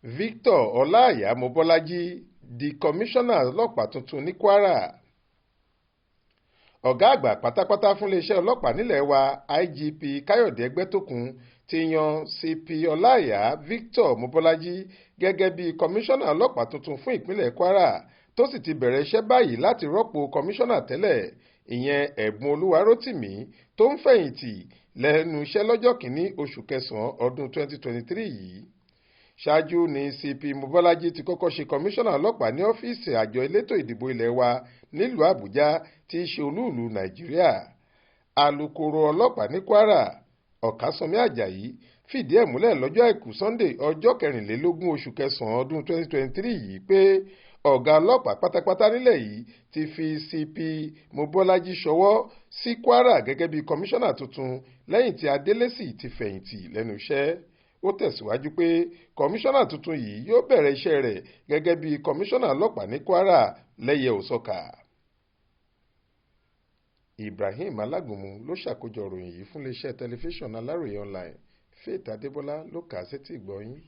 Victor Ọláìyá Mobọ́lájí di kọmíṣánná ọlọ́pàá tuntun ní Kwara. Ọ̀gá àgbà pátápátá fún iléeṣẹ́ ọlọ́pàá nílẹ̀ wa IGP Káyọ̀dé Ẹgbẹ́tókun ti yan CP Ọláìyá Victor Mobọ́lájí gẹ́gẹ́ bí kọmíṣánná ọlọ́pàá tuntun fún ìpínlẹ̀ Kwara tó sì ti bẹ̀rẹ̀ iṣẹ́ báyìí láti rọ́pò kọmíṣánná tẹ́lẹ̀ ìyẹn Ẹ̀bùnolúwa Rótìmí tó ń fẹ̀yìntì lẹ́nu iṣẹ́ lọ́jọ́ kìíní oṣù kẹsàn-án ọdún 2023 yìí. Ṣáájú ni CP Mobọ́lájí ti kọ́kọ́ ṣe kọmíṣánná ọlọ́pàá ní ọ́fíìsì àjọ elétò ìdìbò ilẹ̀ wa nílùú Àbújá tí í ṣe olú-ìlú Nàìjíríà. Alukoro ọlọ́pàá ní Kwara Ọ̀kásánmí Àjàyí fìdí ẹ̀ múlẹ̀ lọ́jọ́ àìkú Sunday ọjọ́ 24 oṣù kẹsàn-án ọdún 2023 yìí pé ọ̀gá ọlọ́pàá pátápátá nílẹ̀ yìí ti fi CP Mobọ́lájí ṣọwọ́ sí Kwara gẹ́gẹ́ bí kọmíṣánná tuntun lẹ́yìn tí Adélésì ti fẹ̀yìntì lẹ́nu iṣẹ́. Ó tẹ̀síwájú pé kọmíṣánná tuntun yìí yóò bẹ̀rẹ̀ iṣẹ́ rẹ̀ gẹ́gẹ́ bí kọmíṣánná ọlọ́pàá ní Kwara lẹ́yẹ-ò-sọkà. Ibrahim Alágúnmu ló ṣàkójọ ìròyìn yìí fún iléeṣẹ́ tẹlifíṣàn Aláròye online. Faith Adébọ́lá ló kà á sétí ìgbọ́ yín.